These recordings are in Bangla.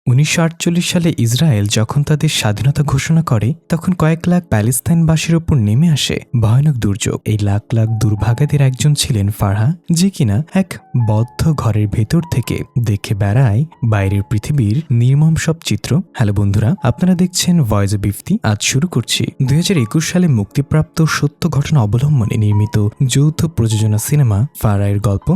1948 সালে ইসরায়েল যখন তাদের স্বাধীনতা ঘোষণা করে তখন কয়েক লাখ প্যালেস্তাইনবাসীর ওপর নেমে আসে ভয়ানক দুর্যোগ। এই লাখ লাখ দুর্ভাগাদের একজন ছিলেন ফারহা, যে কিনা এক বদ্ধ ঘরের ভেতর থেকে দেখে বেড়ায় বাইরের পৃথিবীর নির্মম সব চিত্র। হ্যালো বন্ধুরা, আপনারা দেখছেন ভয়েস অব ইফতি। আজ শুরু করছি 2021 সালে মুক্তিপ্রাপ্ত সত্য ঘটনা অবলম্বনে নির্মিত যৌথ প্রযোজনা সিনেমা ফারহার গল্প,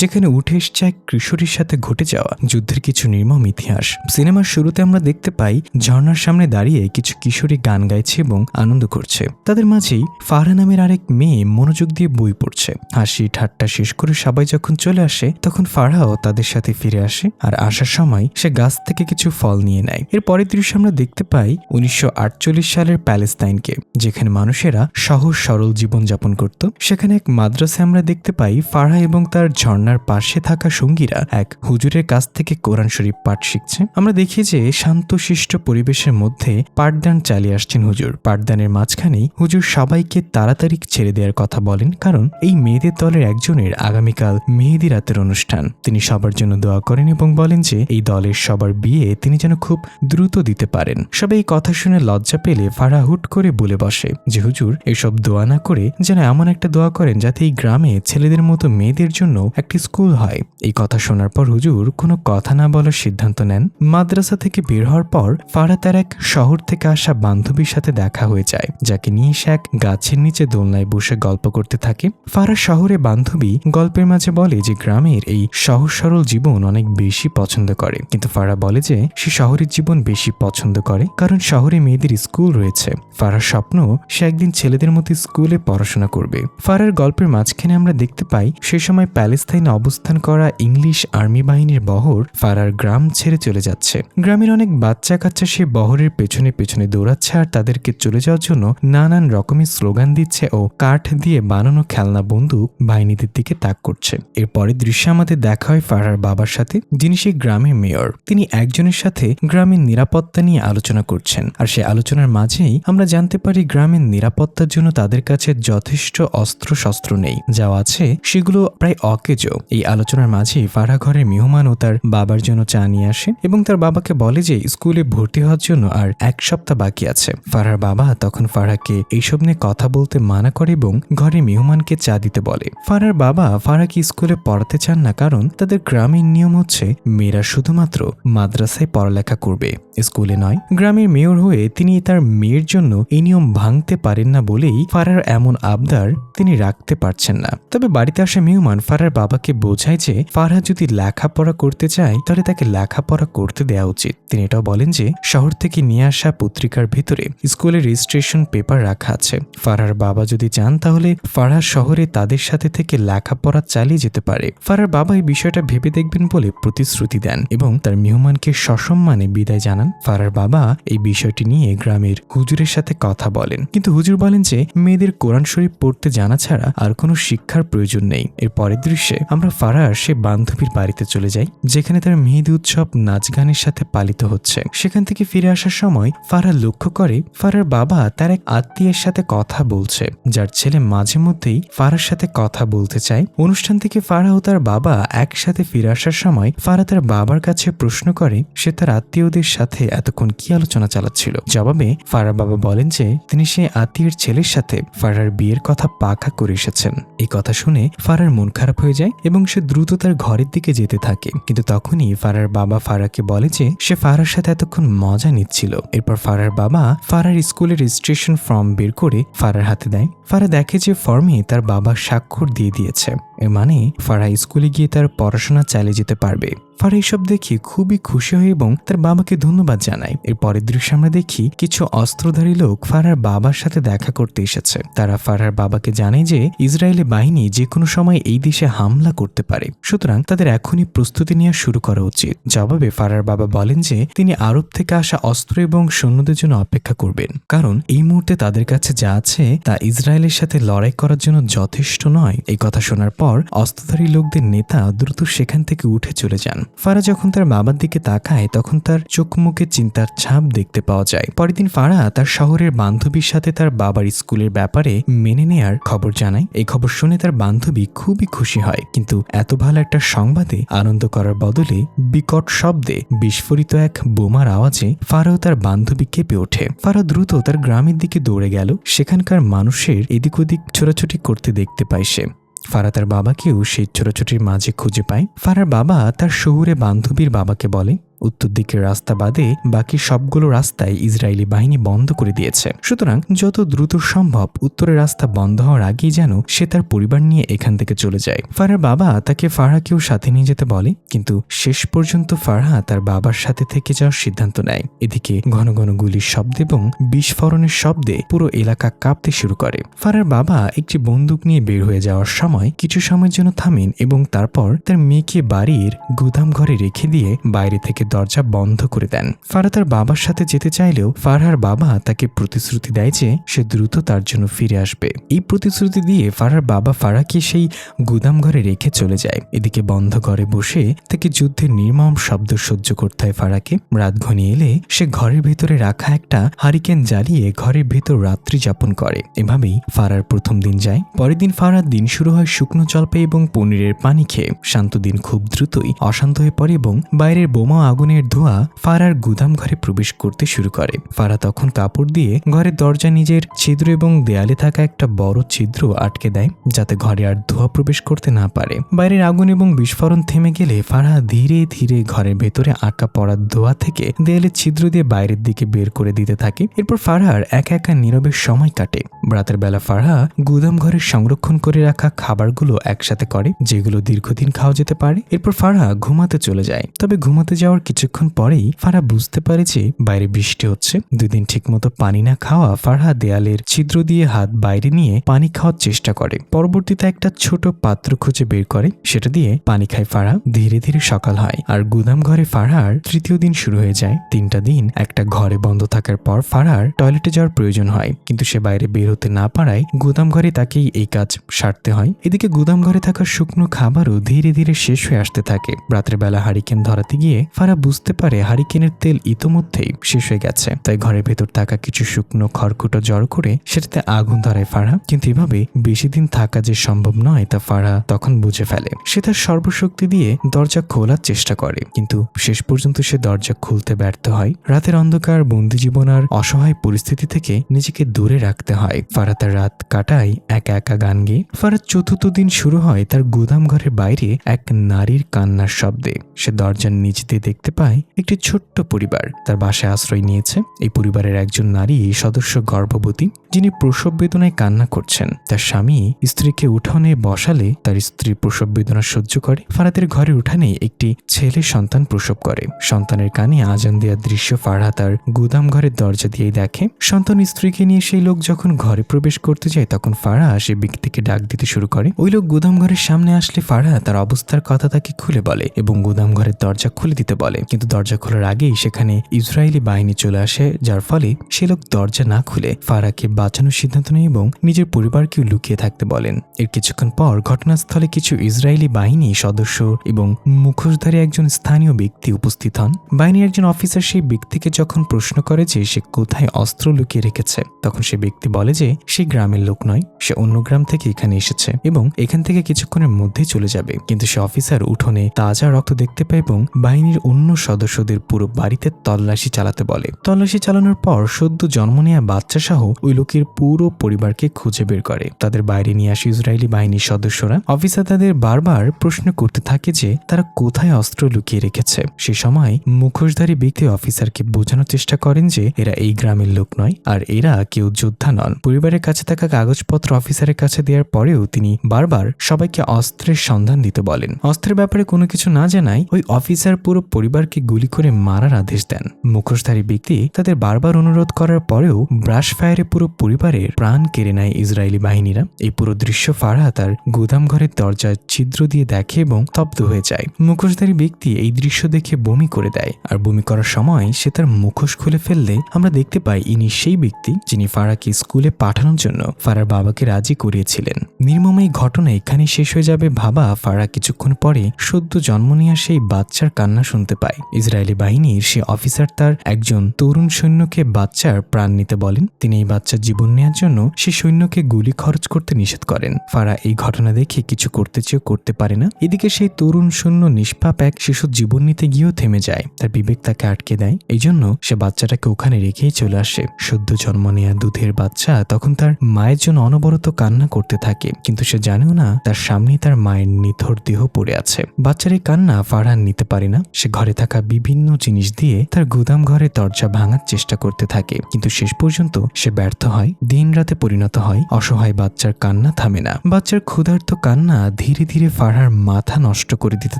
যেখানে উঠে এসছে এক কিশোরীর সাথে ঘটে যাওয়া যুদ্ধের কিছু নির্মম ইতিহাস। সিনেমার শুরুতে আমরা দেখতে পাই ঝর্ণার সামনে দাঁড়িয়ে কিছু কিশোরী গান গাইছে এবং আনন্দ করছে। তাদের মাঝেই ফারহা নামের আরেক মেয়ে মনোযোগ দিয়ে বই পড়ছে। হাসি ঠাট্টা শেষ করে সবাই যখন চলে আসে তখন ফারহাও তাদের সাথে ফিরে আসে, আর আসার সময় সে গাছ থেকে কিছু ফল নিয়ে নেয়। এর পরের দৃশ্য আমরা দেখতে পাই 1948 সালের প্যালেস্তাইনকে, যেখানে মানুষেরা সহজ সরল জীবনযাপন করত। সেখানে এক মাদ্রাসায় আমরা দেখতে পাই ফারহা এবং তার ঝর্ণার পাশে থাকা সঙ্গীরা এক হুজুরের কাছ থেকে কোরআন শরীফ পাঠ শিখছে। আমরা দেখি যে শান্তশিষ্ট পরিবেশের মধ্যে পাঠদান চালিয়ে আসছেন হুজুর। পাঠদানের মাঝখানেই হুজুর সবাইকে তাড়াতাড়ি ছেড়ে দেওয়ার কথা বলেন, কারণ এই মেয়েদের দলের একজনের আগামীকাল মেহেদি রাতের অনুষ্ঠান। তিনি সবার জন্য দোয়া করেন এবং বলেন যে এই দলের সবার বিয়ে তিনি যেন খুব দ্রুত দিতে পারেন। সবাই এই কথা শুনে লজ্জা পেলে ফারহা হুট করে বলে বসে যে হুজুর এসব দোয়া না করে যেন এমন একটা দোয়া করেন যাতে এই গ্রামে ছেলেদের মতো মেয়েদের জন্য একটি স্কুল হয়। এই কথা শোনার পর হুজুর কোনো কথা না বলার সিদ্ধান্ত নেন। মাদ্রাসা থেকে বের হওয়ার পর ফারহা তার এক শহর থেকে আসা বান্ধবীর সাথে দেখা হয়ে যায়, যাকে নিয়ে সে এক গাছের নিচে দোলনায় বসে গল্প করতে থাকে। ফারহা শহরে বান্ধবী গল্পের মাঝে বলে যে গ্রামের এই সহজ সরল জীবন অনেক বেশি পছন্দ করে, কিন্তু ফারহা বলে যে সে শহরের জীবন বেশি পছন্দ করে কারণ শহরে মেয়েদের স্কুল রয়েছে। ফারহার স্বপ্ন সে একদিন ছেলেদের মতো স্কুলে পড়াশোনা করবে। ফারহার গল্পের মাঝখানে আমরা দেখতে পাই সে সময় প্যালেস্তাইনে অবস্থান করা ইংলিশ আর্মি বাহিনীর বহর ফারহার গ্রাম ছেড়ে চলে যাচ্ছে। গ্রামের অনেক বাচ্চা কাচ্চা সে বহরের পেছনে পেছনে দৌড়াচ্ছে আর তাদেরকে চলে যাওয়ার জন্য নানান রকমের স্লোগান দিচ্ছে ও কাঠ দিয়ে বানানো খেলনা বন্দুক বাহিনীদের দিকে তাক করছে। এরপরে দৃশ্যে আমাদের দেখা হয় ফারহার বাবার সাথে, যিনি সেই গ্রামের মেয়র। তিনি একজনের সাথে গ্রামের নিরাপত্তা নিয়ে আলোচনা করছেন, আর সে আলোচনার মাঝেই আমরা জানতে পারি গ্রামের নিরাপত্তার জন্য তাদের কাছে যথেষ্ট অস্ত্র শস্ত্র নেই, যা আছে সেগুলো প্রায় অকেজো। এই আলোচনার মাঝে ফারহা ঘরের মেহমান ও তার বাবার জন্য চা নিয়ে আসে এবং তার বাবাকে বলে যে স্কুলে ভর্তি হওয়ার জন্য আর 1 সপ্তাহ বাকি আছে। ফারহার বাবা তখন ফারহাকে এইসব নিয়ে কথা বলতে মানা করে এবং ঘরে মেহমানকে চা দিতে বলে। ফারহার বাবা ফারহাকে স্কুলে পড়াতে চান না, কারণ তাদের গ্রামের নিয়ম হচ্ছে মেয়েরা শুধুমাত্র মাদ্রাসায় পড়ালেখা করবে, স্কুলে নয়। গ্রামের মেয়র হয়ে তিনি তার মেয়ের জন্য এই নিয়ম ভাঙতে পারেন না বলেই ফারহার এমন আবদার তিনি রাখতে পারছেন না। তবে বাড়িতে আসা মেহমান ফারহার বাবাকে বোঝায় যে ফারহা যদি লেখাপড়া করতে চায় তাহলে তাকে লেখাপড়া করতে দেওয়া উচিত। তিনি এটাও বলেন যে শহর থেকে নিয়ে আসা পত্রিকার ভিতরে স্কুলের রেজিস্ট্রেশন পেপার রাখা আছে। ফারহার বাবা যদি চান তাহলে ফারহা শহরে তাদের সাথে থেকে লেখাপড়া চালিয়ে যেতে পারে। ফারহার বাবা এই বিষয়টা ভেবে দেখবেন বলে প্রতিশ্রুতি দেন এবং তার মেহমানকে সসম্মানে বিদায় জানান। ফারহার বাবা এই বিষয়টি নিয়ে গ্রামের হুজুরের সাথে কথা বলেন, কিন্তু হুজুর বলেন যে মেয়েদের কোরআন শরীফ পড়তে জানা ছাড়া আর কোনো শিক্ষার প্রয়োজন নেই। এর পরের দৃশ্যে আমরা ফারহার সে বান্ধবীর বাড়িতে চলে যাই, যেখানে তার মেহেদি উৎসব নাচ গানের সাথে পালিত হচ্ছে। সেখান থেকে ফিরে আসার সময় ফারহা লক্ষ্য করে ফারহার বাবা তার এক আত্মীয়ের সাথে কথা বলছে, যার ছেলে মাঝে মধ্যেই ফারহার সাথে কথা বলতে চায়। অনুষ্ঠান থেকে ফারহা ও তার বাবা একসাথে ফিরে আসার সময় ফারহা তার বাবার কাছে প্রশ্ন করে সে তার আত্মীয়দের সাথে এতক্ষণ কি আলোচনা চালাচ্ছিল। জবাবে ফারহার বাবা বলেন যে তিনি সেই আত্মীয়ের ছেলের সাথে ফারহার বিয়ের কথা পাকা করে এসেছেন। এই কথা শুনে ফারহার মন খারাপ হয়ে যায় এবং সে দ্রুত তার ঘরের দিকে যেতে থাকে, কিন্তু তখনই ফারহার বাবা ফারহাকে বলে যে সে ফারহার সাথে এতক্ষণ মজা নিচ্ছিল। এরপর ফারহার বাবা ফারহার স্কুলের রেজিস্ট্রেশন ফর্ম বের করে ফারহার হাতে দেয়। ফারহা দেখে যে ফর্মে তার বাবা স্বাক্ষর দিয়ে দিয়েছে, এর মানে ফারহা স্কুলে গিয়ে তার পড়াশোনা চালিয়ে যেতে পারবে। ফারহা এসব দেখে খুবই খুশি হয় এবং তার বাবাকে ধন্যবাদ জানায়। এর পরের দৃশ্যে আমরা দেখি কিছু অস্ত্রধারী লোক ফারহার বাবার সাথে দেখা করতে এসেছে। তারা ফারহার বাবাকে জানায় যে ইসরায়েলি বাহিনী যে কোনো সময় এই দেশে হামলা করতে পারে, সুতরাং তাদের এখনই প্রস্তুতি নেওয়া শুরু করা উচিত। জবাবে ফারহার বাবা বলেন যে তিনি আরব থেকে আসা অস্ত্র এবং সৈন্যদের জন্য অপেক্ষা করবেন, কারণ এই মুহূর্তে তাদের কাছে যা আছে তা ইসরায়েলের সাথে লড়াই করার জন্য যথেষ্ট নয়। এই কথা শোনার পর পর অস্ত্রধারী লোকদের নেতা দ্রুত সেখান থেকে উঠে চলে যান। ফারা যখন তার বাবার দিকে তাকায় তখন তার চোখ মুখে চিন্তার ছাপ দেখতে পাওয়া যায়। পরের দিন ফারা তার শহরের বান্ধবীর সাথে তার বাবার স্কুলের ব্যাপারে মেনে নেয়ার খবর জানায়। এই খবর শুনে তার বান্ধবী খুবই খুশি হয়, কিন্তু এত ভালো একটা সংবাদে আনন্দ করার বদলে বিকট শব্দে বিস্ফোরিত এক বোমার আওয়াজে ফারাও তার বান্ধবী কেঁপে ওঠে। ফারা দ্রুত তার গ্রামের দিকে দৌড়ে গেল। সেখানকার মানুষের এদিক ওদিক ছোটাছুটি করতে দেখতে পায় সে। ফারা তার বাবাকেও সেই ছোটাছুটির মাঝে খুঁজে পায়। ফারার বাবা তার শহুরে বান্ধবীর বাবাকে বলে, উত্তর দিকের রাস্তা বাদে বাকি সবগুলো রাস্তায় ইসরায়েলি বাহিনী বন্ধ করে দিয়েছে, সুতরাং যত দ্রুত সম্ভব উত্তরের রাস্তা বন্ধ হওয়ার আগেই যেন সে তার পরিবার নিয়ে এখান থেকে চলে যায়। ফারার বাবা তাকে ফারহাকেও সাথে নিয়ে যেতে বলে, কিন্তু শেষ পর্যন্ত ফারহা তার বাবার সাথে থেকে যাওয়ার সিদ্ধান্ত নেয়। এদিকে ঘন ঘন গুলির শব্দ এবং বিস্ফোরণের শব্দে পুরো এলাকা কাঁপতে শুরু করে। ফারার বাবা একটি বন্দুক নিয়ে বের হয়ে যাওয়ার সময় কিছু সময়ের জন্য থামেন এবং তারপর তার মেয়েকে বাড়ির গুদাম ঘরে রেখে দিয়ে বাইরে থেকে দরজা বন্ধ করে দেন। ফারা তার বাবার সাথে যেতে চাইলেও ফারহার বাবা তাকে প্রতিশ্রুতি দেয় যে সে দ্রুত তার জন্য ফিরে আসবে। এই প্রতিশ্রুতি দিয়ে ফারহার বাবা ফারাকে সেই গুদাম ঘরে রেখে চলে যায়। এদিকে বন্ধ ঘরে বসে থেকে যুদ্ধের নির্মম শব্দ সহ্য করতে হয় ফারাকে। রাত ঘনিয়ে এলে সে ঘরের ভেতরে রাখা একটা হারিকেন জ্বালিয়ে ঘরের ভেতর রাত্রি যাপন করে। এভাবেই ফারার প্রথম দিন যায়। পরের দিন ফারার দিন শুরু হয় শুকনো জলপাই এবং পনিরের পানি খেয়ে। শান্ত দিন খুব দ্রুতই অশান্ত হয়ে পড়ে এবং বাইরের বোমা আগুনের ধোঁয়া ফারার গুদাম ঘরে প্রবেশ করতে শুরু করে। ফারা তখন কাপড় দিয়ে ঘরের দরজা নিজের ছিদ্র এবং দেয়ালে থাকা একটা বড় ছিদ্র আটকে দেয়, যাতে ঘরে আর ধোঁয়া প্রবেশ করতে না পারে। বাইরের আগুন এবং বিস্ফোরণ থেমে গেলে ফারা ধীরে ধীরে ঘরের ভেতরে আটকা পড়া ধোঁয়া থেকে দেয়ালে ছিদ্র দিয়ে বাইরের দিকে বের করে দিতে থাকে। এরপর ফারহার একা একা নীরবে সময় কাটে। রাতের বেলা ফারহা গুদাম ঘরে সংরক্ষণ করে রাখা খাবারগুলো একসাথে করে, যেগুলো দীর্ঘদিন খাওয়া যেতে পারে। এরপর ফারহা ঘুমাতে চলে যায়। তবে ঘুমাতে যাওয়ার কিছুক্ষণ পরেই ফারহা বুঝতে পারে যে বাইরে বৃষ্টি হচ্ছে। 2 দিন ঠিকমতো পানি না খাওয়া ফারহা দেয়ালের ছিদ্র দিয়ে হাত বাইরে নিয়ে পানি খাওয়ার চেষ্টা করে। পরবর্তীতে একটা ছোট পাত্র খুঁজে বের করে, সেটা দিয়ে পানি খায় ফারহা। ধীরে ধীরে সকাল হয় আর গুদাম ঘরে ফারহার তৃতীয় দিন শুরু হয়ে যায়। 3টা দিন একটা ঘরে বন্ধ থাকার পর ফারহার টয়লেটে যাওয়ার প্রয়োজন হয়, কিন্তু সে বাইরে বের হতে না পারায় গুদাম ঘরে তাকেই এই কাজ সারতে হয়। এদিকে গুদাম ঘরে থাকা শুকনো খাবারও ধীরে ধীরে শেষ হয়ে আসতে থাকে। রাতের বেলা হারিকেন ধরাতে গিয়ে ফারহা বুঝতে পারে হারিকেনের তেল ইতোমধ্যেই শেষ হয়ে গেছে। তাই ঘরের ভেতর থাকা কিছু শুকনো খড়কুটো জড়ো করে সেটাতে আগুন ধরায় ফারহা। কিন্তু এভাবে বেশি দিন থাকা যে সম্ভব নয় তা ফারহা তখন বুঝে ফেলে। সে তার সর্বশক্তি দিয়ে দরজা খোলার চেষ্টা করে, কিন্তু শেষ পর্যন্ত সে দরজা খুলতে ব্যর্থ হয়। রাতের অন্ধকার, বন্দি জীবন আর অসহায় পরিস্থিতি থেকে নিজেকে দূরে রাখতে হয়। ফারহা তার রাত কাটায় একা একা গান গেয়ে। ফারহার 4র্থ দিন শুরু হয় তার গুদাম ঘরের বাইরে এক নারীর কান্নার শব্দে। সে দরজার নিচ দিয়ে দেখতে পায় একটি ছোট্ট পরিবার তার বাসায় আশ্রয় নিয়েছে। এই পরিবারের একজন নারী সদস্য গর্ভবতী, যিনি প্রসব বেদনায় কান্না করছেন। তার স্বামী স্ত্রীকে উঠানে বসালে তার স্ত্রী প্রসব বেদনা সহ্য করে। ফারহাদের ঘরের উঠানে একটি ছেলে সন্তান প্রসব করে। সন্তানের কানে আজান দেওয়ার দৃশ্য ফারহা তার গুদাম ঘরের দরজা দিয়েই দেখে। সন্তান স্ত্রীকে নিয়ে সেই লোক যখন ঘরে প্রবেশ করতে যায় তখন ফারহা সে ব্যক্তিকে ডাক দিতে শুরু করে। ওই লোক গুদাম ঘরের সামনে আসলে ফারহা তার অবস্থার কথা তাকে খুলে বলে এবং গুদাম ঘরের দরজা খুলে দিতে বলে। কিন্তু দরজা খোলার আগেই সেখানে ইসরায়েলি বাহিনী চলে আসে, যার ফলে সে লোক দরজা না খুলে ফারহাকে বাঁচানোর সিদ্ধান্ত নেয় এবং নিজের পরিবারকেও লুকিয়ে থাকতে বলেন। এর কিছুক্ষণ পর ঘটনাস্থলে কিছু ইসরায়েলি বাহিনী সদস্য এবং মুখোশধারী একজন স্থানীয় ব্যক্তি উপস্থিত হন। বাহিনীর একজন অফিসার সেই ব্যক্তিকে যখন প্রশ্ন করে যে সে কোথায় অস্ত্র লুকিয়ে রেখেছে, তখন সে ব্যক্তি বলে যে সে গ্রামের লোক নয়, সে অন্য গ্রাম থেকে এখানে এসেছে এবং এখান থেকে কিছুক্ষণের মধ্যেই চলে যাবে। কিন্তু সে অফিসার উঠোনে তাজা রক্ত দেখতে পায় এবং বাহিনীর অন্য সদস্যদের পুরো বাড়িতে তল্লাশি চালাতে বলে। তল্লাশি চালানোর পর সদ্য জন্ম নেওয়া বাচ্চা সহ ওই লোকের পুরো পরিবারকে খুঁজে বের করে। তাদের বাইরে নিয়ে আসে ইসরায়েলি বাহিনীর সদস্যরা। অফিসার তাদের বারবার প্রশ্ন করতে থাকে যে তারা কোথায় অস্ত্র লুকিয়ে রেখেছে। সে সময় মুখোশধারী ব্যক্তি অফিসারকে বোঝানোর চেষ্টা করেন যে এরা এই গ্রামের লোক নয় আর এরা কেউ যোদ্ধা নন। পরিবারের কাছে থাকা কাগজপত্র অফিসারের কাছে দেওয়ার পরেও তিনি বারবার সবাইকে অস্ত্রের সন্ধান দিতে বলেন। অস্ত্রের ব্যাপারে কোনো কিছু না জানায় ওই অফিসার পুরো পরিবার পরিবারকে গুলি করে মারার আদেশ দেন। মুখোশধারী ব্যক্তি তাদের বারবার অনুরোধ করার পরেও ব্রাশ ফায়ারে পুরো পরিবারের প্রাণ কেড়ে নেয় ইসরায়েলি বাহিনীরা। এই পুরো দৃশ্য ফারাহ তার গুদাম ঘরের দরজার ছিদ্র দিয়ে দেখে এবং স্তব্ধ হয়ে যায়। মুখোশধারী ব্যক্তি এই দৃশ্য দেখে বমি করে দেয়, আর বমি করার সময় সে তার মুখোশ খুলে ফেললে আমরা দেখতে পাই ইনি সেই ব্যক্তি যিনি ফারাহকে স্কুলে পাঠানোর জন্য ফারাহর বাবাকে রাজি করিয়েছিলেন। নির্মম এই ঘটনা এখানে শেষ হয়ে যাবে ভাবা ফারাহ কিছুক্ষণ পরে সদ্য জন্ম নেওয়া সেই বাচ্চার কান্না শুনতে পায়। ইসরায়েলি বাহিনীর সে অফিসার তার একজন তরুণ সৈন্যকে বাচ্চার প্রাণ নিতে বলেন। তিনি এই বাচ্চার জীবন নেওয়ার জন্য সে সৈন্যকে গুলি খরচ করতে নিষেধ করেন। ফারাহ এই ঘটনা দেখে কিছু করতে চেয়েও করতে পারে না। এদিকে সেই তরুণ সৈন্য নিষ্পাপ এক শিশুর জীবন নিতে গিয়েও থেমে যায়। তার বিবেক তাকে আটকে দেয়। এই জন্য সে বাচ্চাটাকে ওখানে রেখেই চলে আসে। সদ্য জন্ম নেওয়া দুধের বাচ্চা তখন তার মায়ের জন্য অনবরত কান্না করতে থাকে, কিন্তু সে জানেও না তার সামনেই তার মায়ের নিথর দেহ পড়ে আছে। বাচ্চার এই কান্না ফারহান নিতে পারে না। সে ঘরে থাকা বিভিন্ন জিনিস দিয়ে তার গুদাম ঘরের দরজা ভাঙার চেষ্টা করতে থাকে, কিন্তু শেষ পর্যন্ত সে ব্যর্থ হয়। দিন রাতে পরিণত হয়। অসহায় বাচ্চার কান্না থামে না। বাচ্চার ক্ষুধার্ত কান্না ধীরে ধীরে ফারহার মাথা নষ্ট করে দিতে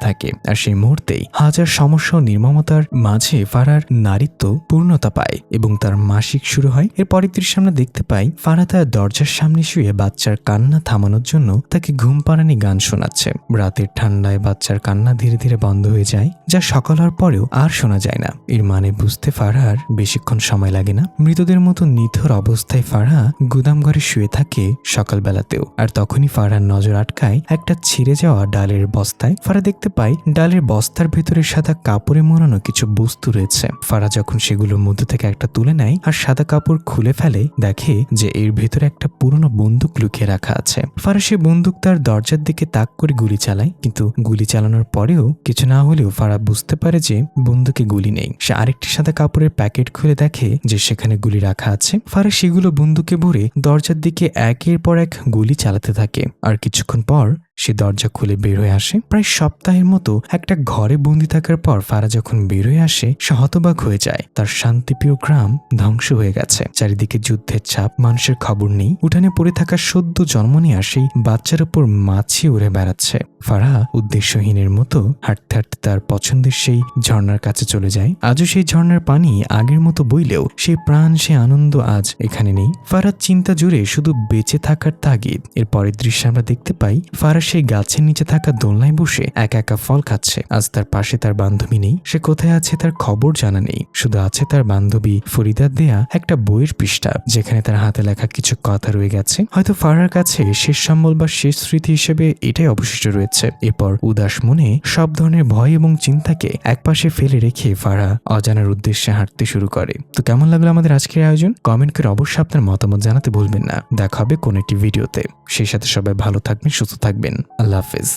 থাকে। আর সেই মুহূর্তেই হাজার সমস্যা ও নির্মমতার মাঝে ফারহার নারীত্ব পূর্ণতা পায় এবং তার মাসিক শুরু হয়। এর পরের দৃশ্যে আমরা দেখতে পাই ফারহাহ তার দরজার সামনে শুয়ে বাচ্চার কান্না থামানোর জন্য তাকে ঘুম পাড়ানি গান শোনাচ্ছে। রাতের ঠান্ডায় বাচ্চার কান্না ধীরে ধীরে বন্ধ হয়ে যায়, যা সকাল হওয়ার পরেও আর শোনা যায় না। এর মানে বুঝতে ফারহার বেশিক্ষণ সময় লাগে না। মৃতদের মতো নিথর অবস্থায় ফারহাহ গুদাম ঘরে শুয়ে থাকে সকালবেলাতেও। আর তখনই ফারহার নজর আটকায় একটা ছিঁড়ে যাওয়া ডালের বস্তায়। ফারহাহ দেখতে পায় ডালের বস্তার ভেতরে সাদা কাপড়ে মোড়ানো কিছু বস্তু রয়েছে। ফারহাহ যখন সেগুলোর মধ্যে থেকে একটা তুলে নেয় আর সাদা কাপড় খুলে ফেলে, দেখে যে এর ভেতরে একটা পুরনো বন্দুক লুকিয়ে রাখা আছে। ফারহাহ সে বন্দুক তার দরজার দিকে তাক করে গুলি চালায়, কিন্তু গুলি চালানোর পরেও কিছু না হলেও ফারহাহ বুঝতে পারে যে বন্দুকে গুলি নেই। সে আরেকটি সাদা কাপড়ের প্যাকেট খুলে দেখে যে সেখানে গুলি রাখা আছে। ফারহাহ সেগুলো বন্দুকে ভরে দরজার দিকে একের পর এক গুলি চালাতে থাকে। আর কিছুক্ষণ পর সে দরজা খুলে বের হয়ে আসে। প্রায় সপ্তাহের মতো একটা ঘরে বন্দি থাকার পর ফারহাহ যখন বের হয়ে আসে, সে হতবাক হয়ে যায়। তার শান্তিপ্রিয় গ্রাম ধ্বংস হয়ে গেছে। চারিদিকে যুদ্ধের ছাপ, মানুষের খবর নেই। উঠানে পড়ে থাকা সদ্য জন্ম নেওয়া সেই বাচ্চার উপর মাছি উড়ে বেড়াচ্ছে। ফারহাহ উদ্দেশ্যহীনের মতো হাঁটতে হাঁটতে তার পছন্দের সেই ঝর্ণার কাছে চলে যায়। আজও সেই ঝর্ণার পানি আগের মতো বইলেও সেই প্রাণ, সে আনন্দ আজ এখানে নেই। ফারহাহ চিন্তা জুড়ে শুধু বেঁচে থাকার তাগিদ। এর পরের দৃশ্যে আমরা দেখতে পাই ফারহাহ সেই গাছের নিচে থাকা দোলনায় বসে একা একা ফল খাচ্ছে। আজ তার পাশে তার বান্ধবী নেই। সে কোথায় আছে তার খবর জানা নেই। শুধু আছে তার বান্ধবী ফরিদার দেয়া একটা বইয়ের পৃষ্ঠা, যেখানে তার হাতে লেখা কিছু কথা রয়ে গেছে। হয়তো ফারহার কাছে শেষ সম্বল বা শেষ স্মৃতি হিসেবে এটাই অবশিষ্ট রয়েছে। এরপর উদাস মনে সব ধরনের ভয় এবং চিন্তাকে একপাশে ফেলে রেখে ফারহাহ অজানার উদ্দেশ্যে হাঁটতে শুরু করে। তো কেমন লাগলো আমাদের আজকের আয়োজন? কমেন্ট করে অবশ্যই আপনার মতামত জানাতে ভুলবেন না। দেখা হবে কোন একটি ভিডিওতে। সেই সাথে সবাই ভালো থাকবেন, সুস্থ থাকবেন। আল্লাহ হাফেজ।